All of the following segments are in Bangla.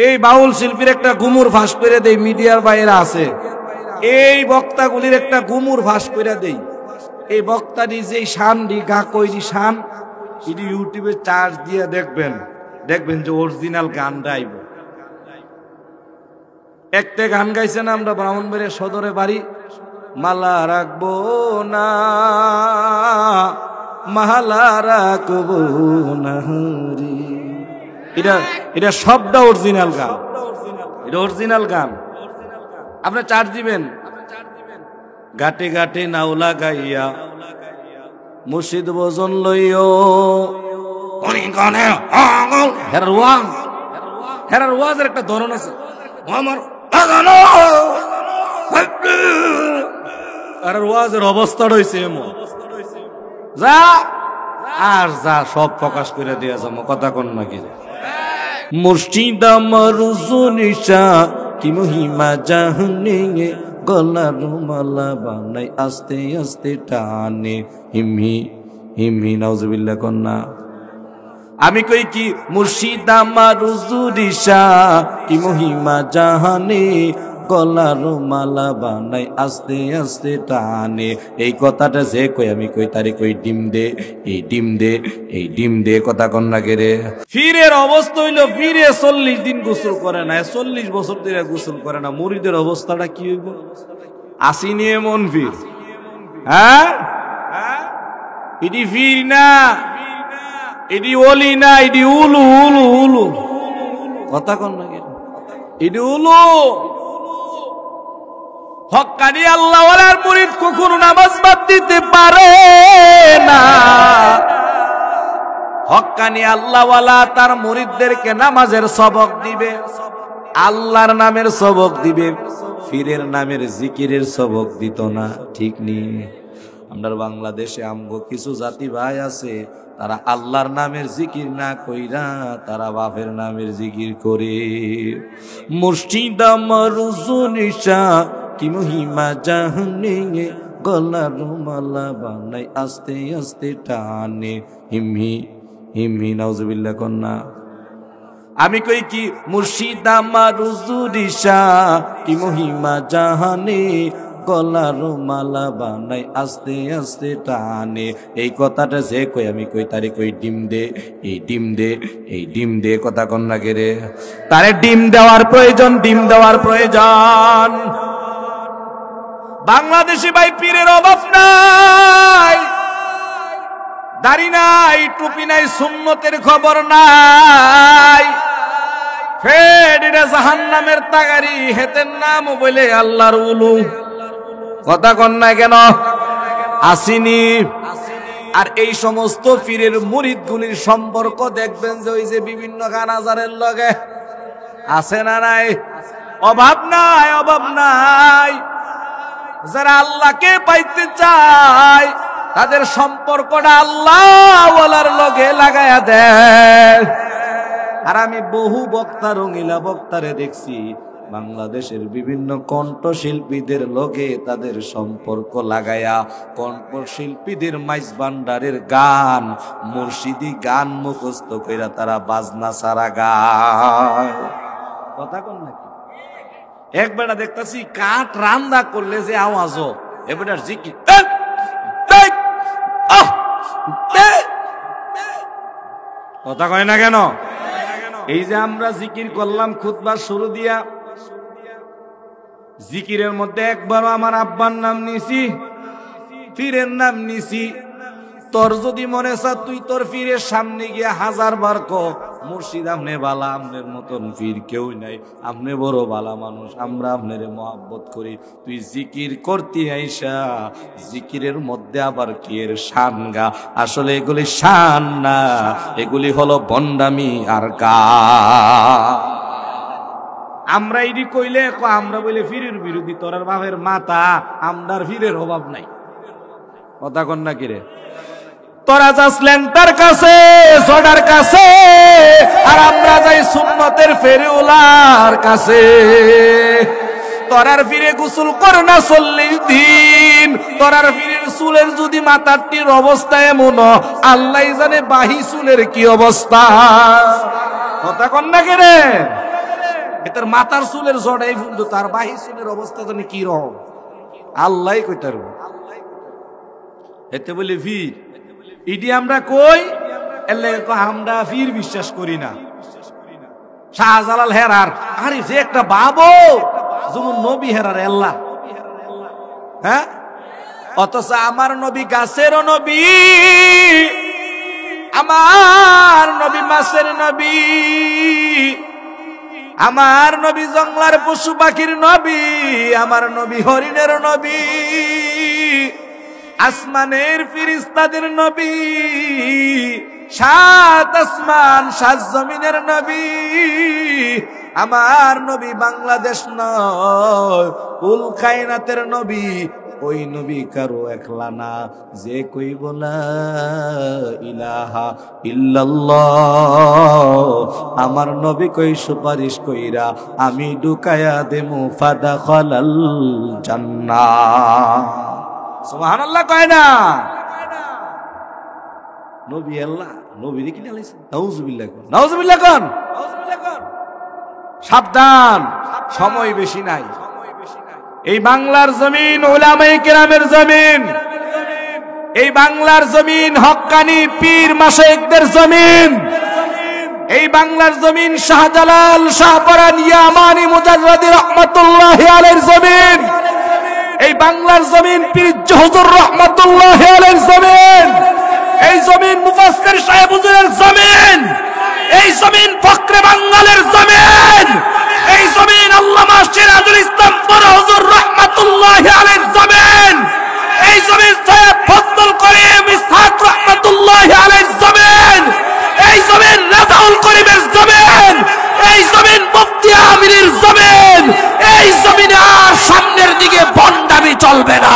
এই বাউল শিল্পীর একটা গুমুর ফাঁস করে দেই, মিডিয়ার বাইরে আছে, এই বক্তাগুলির একটা গুমুর ফাঁস করে দেই। এই বক্তাটি যে শানটি গা কইরি শান, এটি ইউটিউবে চার্জ দিয়ে দেখবেন, দেখবেন যে অরিজিনাল গান গাইব। একটা গান গাইছে না আমরা ব্রাহ্মণবাড়িয়া সদরে বাড়ি, মালা রাখবো না, মালা রাখবো না রে, এটা সবটা অরিজিনাল গান, এটা অরিজিনাল গান। আপনি চার্জ দিবেন। ঘাটে ঘাটে নাও লাগাইয়া মুর্শিদ ভজন লইও, হেরার ওয়াজের একটা ধরন আছে, আর ওয়াজের অবস্থা রয়েছে এমন, যা আর যা সব প্রকাশ করে দিয়া যাবো, কথা কোন নাকি। মুর্শিদ আমার রুজুনিশা কি মহিমা জাহনে, গলার মালা বানাই আস্তে আস্তে টানে, হিমি হিমি নাউজুবিল্লাহ কন্যা। আমি কই কি মুর্শিদ আমার রুজুনিশা কি মহিমা জাহানে, গলার মালা বানাই আস্তে আস্তে টানে। এই কথাটা যে কই আমি কই তারে কই ডিম দে, এই ডিম দে, এই ডিম দে, কথা কন না কে রে। ফিরের অবস্থা হইলো ফিরে 40 দিন গোসল করে না, 40 বছর ধরে গোসল করে না। মুরিদের অবস্থাটা কি হইব? আসিনি এমন ফির, হ্যাঁ এটি ফির না, এটি ওলি না, এটি উলু উলু উলু, কথা কন না কে, এটি উলু। হক্কানি আল্লাহওয়ালার মুরিদ কখনো নামাজ বাদ দিতে পারে না। হক্কানি আল্লাহওয়ালা তার মুরিদদেরকে নামাজের সবক দিবে, আল্লাহর নামের সবক দিবে, ফিরের নামের জিকিরের সবক দিত না, ঠিক নি? আমরা বাংলাদেশে আমগো কিছু জাতি ভাই আছে, তারা আল্লাহর নামের জিকির না কইরা তারা বাপের নামের জিকির করে। মুর্শিদ আমার রুজুনিশা কি মহিমা জাহনে, গলার মালা বানাই আস্তে আস্তে টানে, হিমি হিমি নাউজুবিল্লাহ কন্যা। আমি কই কি মুর্শিদ আমার রুজুনিশা কি মহিমা জাহানে, গলার মালা বানাই আস্তে আস্তে টানে। এই কথাটা যে কই আমি কই তারে কই ডিম দে, এই ডিম দে, এই ডিম দে, কথা কন না কে রে। তারে ডিম দেওয়ার প্রয়োজন, ডিম দেওয়ার প্রয়োজন। বাংলাদেশে ভাই পীরের অভাব নাই, দাড়ি নাই, টুপি নাই, সুন্নতের খবর নাই, ফের এটা জাহান্নামের তাগারি, হেতের নাম বলে আল্লাহর উলু, কথা কন না কেন, আসিনি। আর এই সমস্ত পীরের মুরিদগুলির সম্পর্ক দেখবেন যে ওই যে বিভিন্ন গানাজারের লগে আছে না নাই, অভাব নাই, অভাব নাই। যারা আল্লাহকে পাইতে চায় তাদের সম্পর্কটা আল্লাহওয়ালার লগে লাগায়া দেয়। আর আমি বহু বক্তা, রঙিলা বক্তারে দেখছি বাংলাদেশের বিভিন্ন কণ্ঠশিল্পীদের লগে তাদের সম্পর্ক লাগায়া কণ্ঠশিল্পীদের মাইজ ভান্ডারের গান, মুর্শিদি গান মুখস্থ কইরা তারা বাজনা সারা গায়, কথা কন নাকি। একবেলা দেখতেছি কাঠ রান্না করলে যে আওয়াজ, এবার জিকির, কথা কয় না কেন। এই যে আমরা জিকির করলাম খুতবার শুরু দিয়া, জিকিরের মধ্যে একবারও আমার আব্বার নাম নিছি, পীরের নাম নিছি। তোর যদি মনে চা তুই তোর পীরের সামনে গিয়া 1000 বার ক, মুর্শিদ আপনি বালা, আপনার মতন পীর কেউ নাই, আপনি বড় বালা মানুষ, আমরা আপনারে মহব্বত করি। তুই জিকির করতে আইসা জিকিরের মধ্যে আবার কি এর শান গা, আসলে এগুলি শান না, এগুলি হলো বন্ডামি আর গা। আমরা এটি কইলে আমরা বলে পীরের বিরোধী, তোরার বাপের মাথা, আমরার পীরের অভাব নাই, কথা কন না কিরে। তোরা যাস ল্যাংটার কাছে, জোড়ার কাছে, আর আমরা যাই সুন্নতের ফেরেওয়ালার কাছে। তোরার ফিরে গোসল কর না 40 দিন, তোরার ফিরের চুলের যদি মাথাটির অবস্থা এমন, আল্লাহ জানে বাহি চুলের কি অবস্থা, কথা কন না কে রে। এটার মাথার চুলের জড়াই ফুলতো, তার বাহি চুলের অবস্থা জানি কি রকম আল্লাহ কইতার। এতে বলি ফির ইডি আমরা কই এলে আমরা ফির বিশ্বাস করি না। শাহজালাল হেরার আরে যে একটা বাবু যেমন নবী হেরার আল্লাহ, হ্যাঁ, অথচ আমার নবী গাছেরও নবী, আমার নবী মাছের নবী, আমার নবী জঙ্গলার পশু পাখির নবী, আমার নবী হরিণের নবী, আসমানের ফিরিস্তাদের নবী, সাত আসমান সাত জমিনের নবী। আমার নবী বাংলাদেশ নয়, কুল কায়নাতের নবী। ওই নবী কারো একলা না, যে কইব লা ইলাহা ইল্লাল্লাহ, আমার নবী কই সুপারিশ কইরা আমি ঢুকায়া দেমু ফাদাখালাল জান্নাহ। সুবহানাল্লাহ কয় না? নবী আল্লাহ, নবী কি লাইছে? নাউজুবিল্লাহ কোন, নাউজুবিল্লাহ কোন, সাবধান, সময় বেশি নাই। এই বাংলার জমিন উলামায়ে কেরামের জমিন, এই বাংলার জমিন হক্কানি পীর মাশায়েখদের জমিন, এই বাংলার জমিন শাহজালাল শাহপরান ইয়ামানি মুজাদ্দিদ রাহমাতুল্লাহি আলাইহির জমিন, এই বাংলার জমিন পীর হুজুর রাহমাতুল্লাহি আলাইহির জমিন, এই জমিন মুফাসসির সাহেব হুজুরের জমিন, এই জমিন ফকরে বাঙ্গালের জমিন, এই জমিন আল্লামা সিরাজুল ইসলাম বড় হুজুর রাহমাতুল্লাহি আলাইহির জমিন, এই জমিন সৈয়দ ফজলুল করিম ইসহাক রাহমাতুল্লাহি আলাইহির জমিন, এই জমিন রাজাউল করিমের জমিন, এই জমিন মুফতি আমিরের জমিন। এই জমিনে আর সামনের দিকে বন্ডামি চলবে না।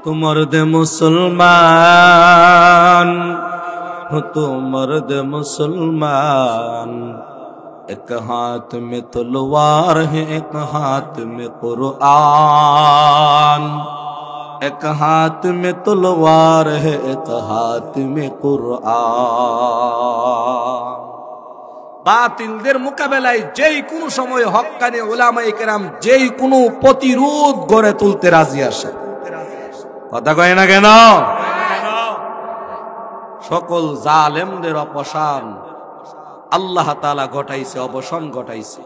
तुम मर्द मुसलमान हो, तुम मर्द मुसलमान, एक हाथ में तलवार है एक हाथ में कुरान, एक हाथ में तलवार है एक हाथ में कुरान। বাতিলদের মোকাবেলায় যেই কোনো সময় হক্কানি উলামায়ে কেরাম যেই কোনো প্রতিরোধ গড়ে তুলতে রাজি আসে। কথা কয় না কেন? সকল জালেমদের অপসান আল্লাহ তাআলা ঘটাইছে, অবসান ঘটাইছে।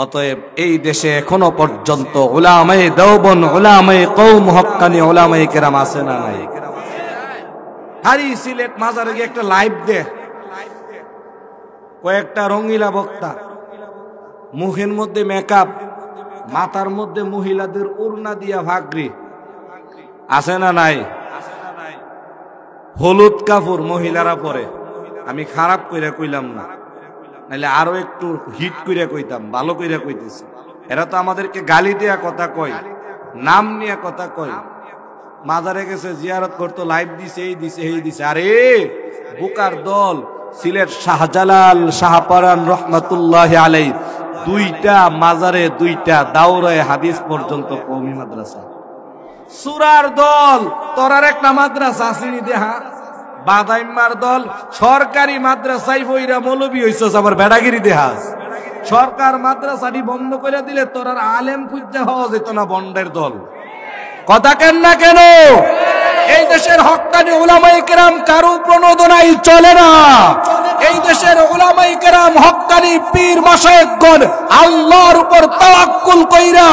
অতএব এই দেশে এখনো পর্যন্ত উলামায়ে দেওবন্দ, উলামায়ে কওম, হক্কানি উলামায়ে কেরাম আছে না নাই? হারি সিলেট মাজারে গিয়ে একটা লাইভ দে, কয়েকটা রঙিলা বক্তা, মুখের মধ্যে মেকআপ, মাথার মধ্যে মহিলাদের ওড়না দিয়া ভাগরি, আছে না নাই? হলুদ কাপড় মহিলারা পরে। আমি খারাপ কইরা কইলাম না, নাইলে আরো একটু হিট কইরা কইতাম, ভালো কইরা কইতেছি। এরা তো আমাদেরকে গালি দেয়া কথা কয়, নাম নিয়ে কথা কয়। মাজারে গেছে, জিয়ারত করতো, লাইভ দিছে, এই দিছে, এই দিছে। আরে বুকার দল, সিলেট শাহজালাল শাহপরান রহমাতুল্লাহি আলাইহি দুইটা মাজারে, দুইটা দাওরায়ে হাদিস পর্যন্ত কওমি মাদ্রাসা। সুরার দল, তোরার একটা মাদ্রাসা আসেনি দেহা, বাদাইম্মার দল সরকারি মাদ্রাসায় বইরা মৌলবী হইছস, আবার বেড়াগিরি দেহাস। সরকার মাদ্রাসাটি বন্ধ করে দিলে তোরার আলেম খুঁজতে হওয়া যেত না। বন্ডের দল, কথা কেন না কেন? এই দেশের হক্কানি উলামায়ে কেরাম কারো প্রণোদনায় চলে না। এই দেশের উলামায়ে কেরাম, হক্কানি পীর মাশায়েখগণ আল্লাহর উপর তাওয়াক্কুল কইরা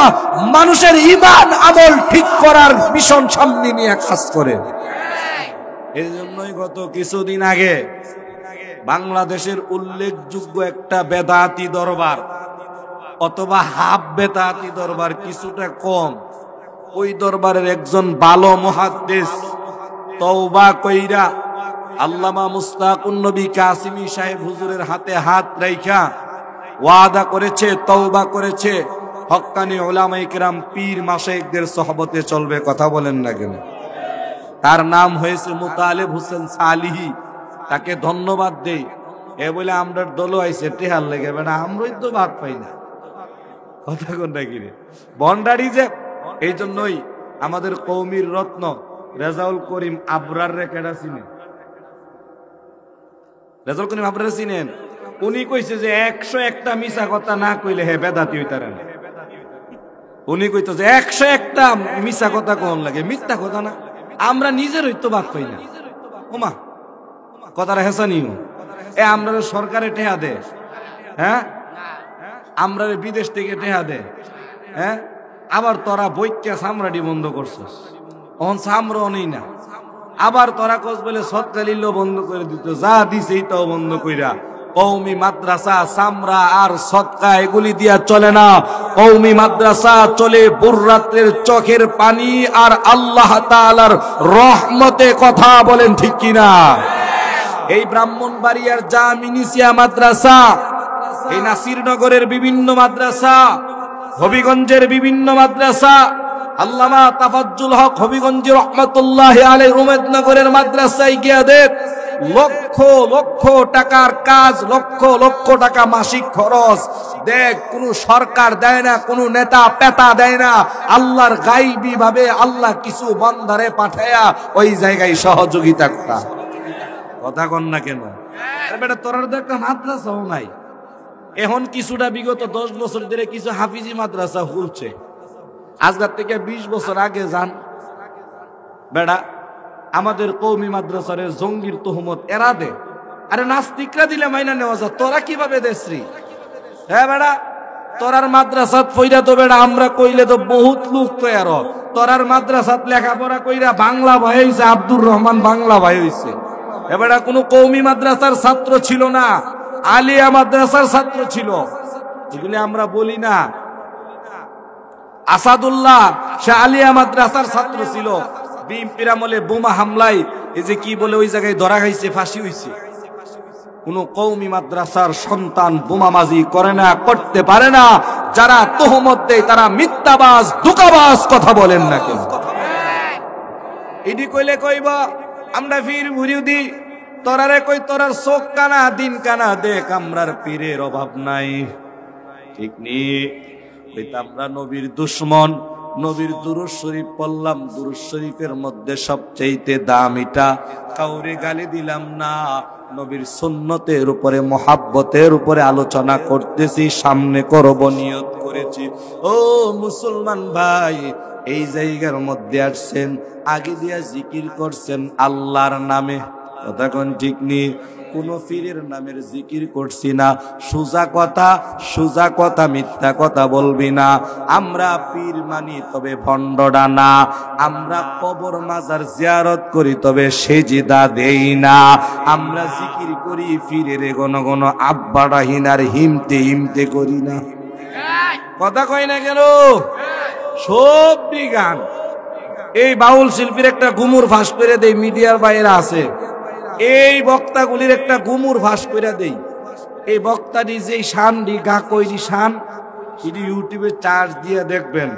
মানুষের ঈমান আমল ঠিক করার মিশন সামনে নিয়ে কাজ করে। এই জন্যই গত কিছুদিন আগে বাংলাদেশের উল্লেখযোগ্য একটা বেদাতি দরবার অথবা হাফ বেদাতি দরবার, কিছুটা কম, ওই দরবারের একজন ভালো মুহাদ্দিস তওবা কইরা আল্লামা মুস্তাকুন নবী কাসিমি সাহেব হুজুরের হাতে হাত রাইখা ওয়াদা করেছে, তওবা করেছে, হক্কানি উলামায়ে কেরাম পীর মাশায়েখদের সোহবতে চলবে। কথা বলেন না কেন? তার নাম হয়েছে মুতালেব হোসেন সালিহি। তাকে ধন্যবাদ দেই। এ বলে আমরা দল আইছে টেহার লেগে, বেটা আমরাই তো ভাত পাই না। কথা কোন নাকি রে বন্ডারি যে। এই জন্যই আমাদের কৌমির রত্ন রেজাউল করিম আবরার রে কেডা চিনেন? রেজাউল করিম আবরার চিনেন? উনি কইছে যে 101টা মিছা কথা না কইলে হে বেদাতি হইতারে না। উনি কইতো যে 101টা মিছা কথা কোন লাগে, মিথ্যা কথা না। আমরা নিজের হইতো বাদ পাই না। ওমা কথাটা হেসানিও আমরা সরকারে টেহা দে, হ্যাঁ আমরা বিদেশ থেকে টেহা দে, হ্যাঁ আবার তোরা বৈক্যা সামরাডি বন্ধ করছিস, অন সামরাও নেই না। আবার তোরা কস বলে সৎকালিল বন্ধ করে দিত, যা দিছে তাও বন্ধ কইরা। কওমি মাদ্রাসা সামরা আর সৎকা এগুলি দিয়া চলে না। কওমি মাদ্রাসা চলে বুররাতের চোখের পানি আর আল্লাহ তাআলার রহমতে। কথা বলেন ঠিক কিনা? এই ব্রাহ্মণবাড়িয়ার জামিনিসিয়া মাদ্রাসা, এই নাসিরনগরের বিভিন্ন মাদ্রাসা, হবিগঞ্জের বিভিন্ন মাদ্রাসা, আল্লামা তাফাজ্জুল হক হবিগঞ্জ রহমাতুল্লাহি আলাইহি উমেদনগরের মাদ্রাসায় গিয়া দেখ লক্ষ লক্ষ টাকার কাজ, লক্ষ লক্ষ টাকা মাসিক খরচ। দেখ কোন সরকার দেয় না, কোন নেতা পেতা দেয় না, আল্লাহর গাইবী ভাবে আল্লাহ কিছু বান্দারে পাঠায়া ওই জায়গায় সহযোগিতা করা। কথা কন না কেন? বেটা তোরার তো একটা মাদ্রাসাও নাই। এখন কিছুটা বিগত 10 বছর ধরে কিছু হাফিজি মাদ্রাসা খুলছে। আজকাল থেকে 20 বছর আগে যান বেড়া আমাদের কওমি মাদ্রাসার জঙ্গির তহমত এরা দে। আরে নাস্তিকরা দিলে মাইনা নেওয়া যায়, তোরা কিভাবে দেশরি? হ্যাঁ বেড়া তোরার মাদ্রাসাত ফইরা তো বেড়া আমরা কইলে তো বহুত লোক তৈয়ার। তোরার মাদ্রাসাত লেখাপড়া কইরা বাংলা ভাই হইছে, আব্দুর রহমান বাংলা ভাই হইছে। এবারে কোনো কওমি মাদ্রাসার ছাত্র ছিল না, আলিয়া মাদ্রাসার ছাত্র ছিল। এগুলি আমরা বলি না। আসাদুল্লাহ সে আলিয়া মাদ্রাসার ছাত্র ছিল। বিএনপির আমলে বোমা হামলায় এই যে কি বলে ওই জায়গায় ধরা খাইছে, ফাঁসি হইছে। কোন কওমি মাদ্রাসার সন্তান বোমাবাজি করে না, করতে পারে না। যারা তহমত দেয় তারা মিথ্যাবাজ, ধোঁকাবাজ। কথা বলেন না কেন? এডি কইলে কইবা আমরা ফির বিরোধী, তোরারে কই তোরার চোখ কানা দিন কানা দেখ, আমরার পীরের অভাব নাই। ঠিক নি? আমরা নবীর দুশ্মন। নবীর দুরূদ শরীফ পড়লাম, দুরূদ শরীফের মধ্যে সবচেয়ে দামিটা। কাউরে গালি দিলাম না, নবীর সুন্নতের উপরে মুহাব্বতের উপরে আলোচনা করতেছি, সামনে করব নিয়ত করেছি। ও মুসলমান ভাই, এই জায়গার মধ্যে আসছেন, আগে দিয়া জিকির করছেন আল্লাহর নামে। কথা কোন ঠিক নি? কোন পীরের নামের জিকির করছি না। সোজা কথা, সোজা কথা, মিথ্যা কথা বলবি না। আমরা পীর মানি তবে ভণ্ডডা না। আমরা কবর মাজার জিয়ারত করি তবে সেজদা দেই না। আমরা জিকির করি পীরের ঘন ঘন আব্বাডা হিনার হিমতে হিমতে করি না। কথা কই না কেন? সবই গান। এই বাউল শিল্পীর একটা গুমুর ফাঁস করে দেই, মিডিয়ার বাইরে আছে। এই বক্তাগুলির একটা গুমুর ফাঁস করে দেই। এই বক্তাটি যে শানডি গা কইরি শান, এটি ইউটিউবে চার্জ দিয়ে দেখবেন,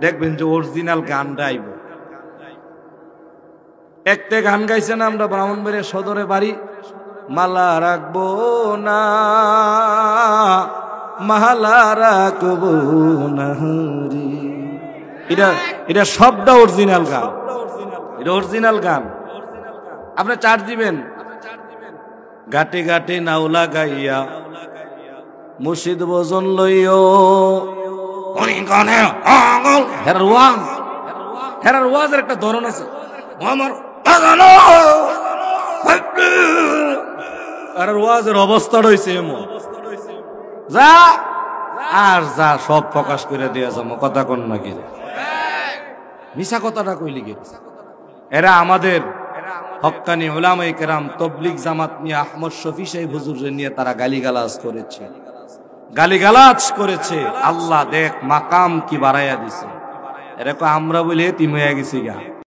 দেখবেন যে অরিজিনাল গান গাইব। একটা গান গাইছেন আমরা ব্রাহ্মণবাড়িয়া সদরে বাড়ি, মালা রাখবো না, মালা রাখবো না। এটা সবটা অরিজিনাল গান, এটা অরিজিনাল গান। আপনি চার্জ দিবেন। গাটে গাটে নাওলা গাইয়া মুর্শিদ ভজন লইও, হেরার ওয়াজের একটা ধরন আছে। আমার ওয়াজের অবস্থা রয়েছে এমন, যা আর যা সব প্রকাশ করে দিয়ে যাবো। কথা কোন নাকি? মিশা কথাটা কইলি গে? এরা আমাদের হক্কানি উলামায়ে কেরাম তাবলীগ জামাত নিয়ে আহমদ শফি সাহেব হুজুরকে নিয়ে তারা গালিগালাজ করেছে, গালিগালাজ করেছে। আল্লাহ দেখ মাকাম কি বাড়াইয়া দিছে। এরকম আমরা বলে তিম হয়ে গেছি গা।